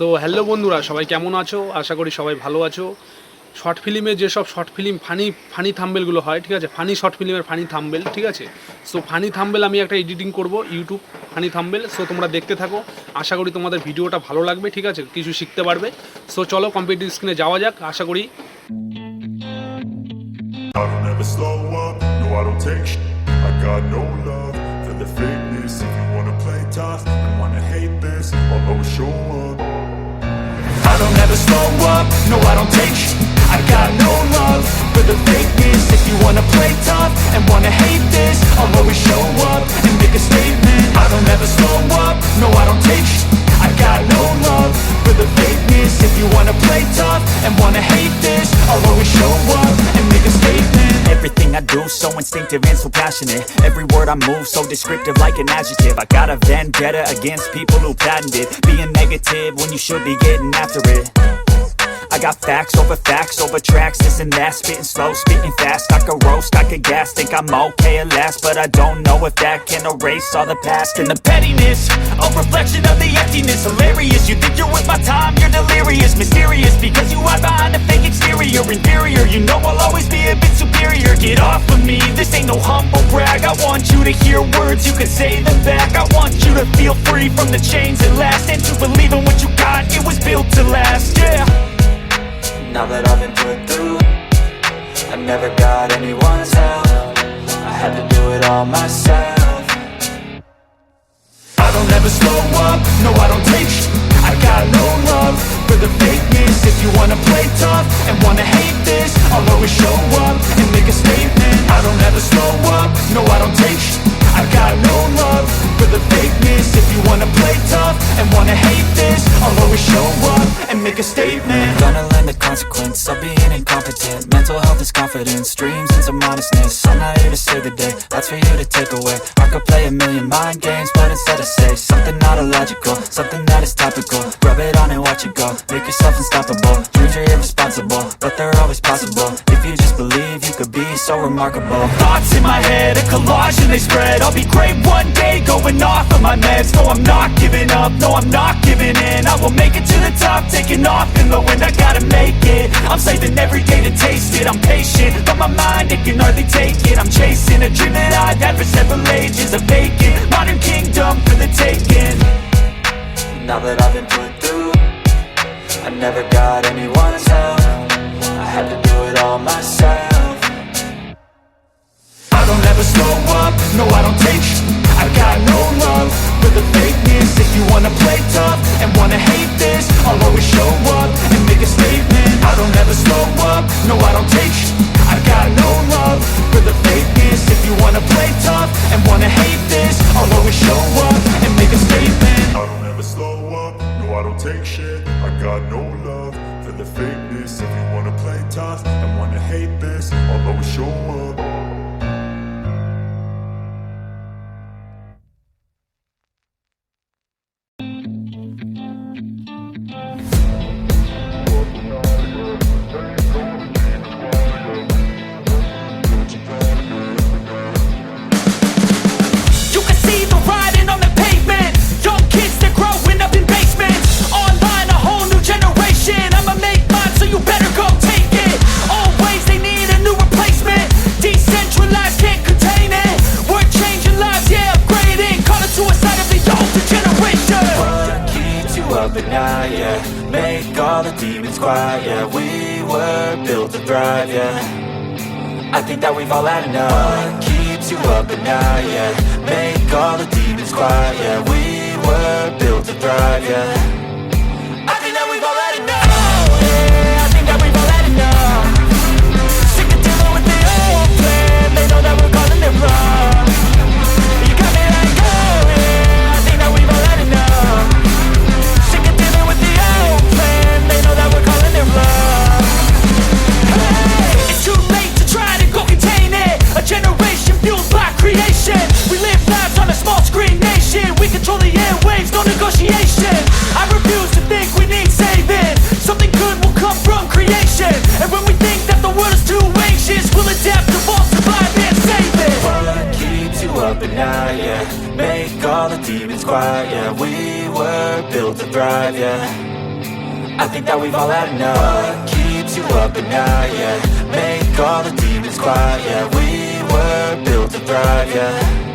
So hello বন্ধুরা, সবাই কেমন আছো? আশা করি সবাই ভালো আছো। শর্ট ফিল্মে যেসব শর্ট ফিল্ম ফানি থাম্বেলগুলো হয়, ঠিক আছে, ফানি শর্ট ফিল্মের ফানি থাম্বেল, ঠিক আছে। সো ফানি থাম্বেল আমি একটা এডিটিং করব ইউটিউব ফানি থাম্বেল। সো তোমরা দেখতে থাকো, আশা করি তোমাদের ভিডিওটা ভালো লাগবে, ঠিক আছে, কিছু শিখতে পারবে। সো চলো কম্পিউটার স্ক্রিনে যাওয়া যাক, আশা করি। I don't ever slow up, no I don't take sh**. I got no love for the fakeness. If you wanna play tough and wanna hate this, I'll always show up. I don't ever slow up, no I don't take sh**. I got no love for the fakeness. If you wanna play tough and wanna hate this, I'll always show up and make a statement. I don't ever slow up, no I don't take sh**. I got no love for the fakeness. If you wanna play tough and wanna hate this, I'll always show up and make a statement. Everything I do so instinctive and so passionate. Every word I move so descriptive like an adjective. I got a vendetta against people who patented being negative when you should be getting after it. I got facts over tracks, this and that. Spitting slow, spitting fast. I could roast, I could gas. Think I'm okay at last, but I don't know if that can erase all the past. And the pettiness, a reflection of the emptiness. Hilarious, you think you're worth my time, you're delirious. Mysterious, because you hide behind a fake exterior. Inferior, you know I'll always be a bit superior. Get off of me, this ain't no humble brag. I want you to hear words, you can say them back. I want you to feel free from the chains that last, and to believe in what you got, it was built to last, yeah. Now that I've been put through, I never got anyone's help. I had to do it all myself. I don't ever slow up, no I don't take sh**. I got no love for the fakeness. If you wanna play tough and wanna hate this, I'll always show up and make a statement. I don't ever slow up, no I don't take sh**. I got no love for the fakeness. If you wanna play tough and wanna hate this, I'll always show up and make a statement. Gonna learn the consequence of being incompetent. Mental health is confidence, dreams and some honestness. I'm not here to save the day, that's for you to take away. I could play a million mind games, but instead I say something not illogical, something that is topical. Rub it on and watch it go, make yourself unstoppable. Dreams are irresponsible, but they're always possible. If you just believe, you could be so remarkable. Thoughts in my head, a collage and they spread. I'll be great one day, going off of my meds. No, I'm not giving up, no, I'm not giving in. I will make it to the top, taking off in the wind. I gotta make it, I'm saving every day to taste it. I'm patient, but my mind, it can hardly take it. I'm chasing a dream that I've had for several ages. A vacant, modern kingdom for the taking. Now that I've been put through, I never got anyone's help. I had to do it all myself. I don't ever slow up, no I don't take sh**. I got no love for the fakeness. If you wanna play tough and wanna hate this, I'll always show up and make a statement. I don't ever slow up, no I don't take sh**. I got no love for the fakeness. If you wanna play tough and wanna hate this, I'll always show up and make a statement. I don't ever slow up, no I don't take shit. I got no love for the fakeness. If you wanna play tough and wanna hate this, I'll always show up. At night, yeah, make all the demons quiet, yeah, we were built to thrive, yeah, I think that we've all had enough. What keeps you up at night, yeah, make all the demons quiet, yeah, we were built to thrive, yeah, I think that we've all had enough, yeah, I think that we've all had enough. Sick of dealing with the old plan, they know that we're calling it bluff. You got me like, oh yeah, I think that we've all had enough. They know that we're calling it love. Hey, it's too late to try to go contain it. A generation fueled by creation. We live lives on a small screen nation. We control the airwaves, no negotiation. I refuse to think we need saving. Something good will come from creation. And when we think that the world is too anxious, we'll adapt, evolve, survive and save it. What keeps you up at night, yeah, make all the demons quiet, yeah, we were built to thrive, yeah, I think that we've all had enough. What keeps you up at night, yeah? Make all the demons quiet, yeah. We were built to thrive, yeah.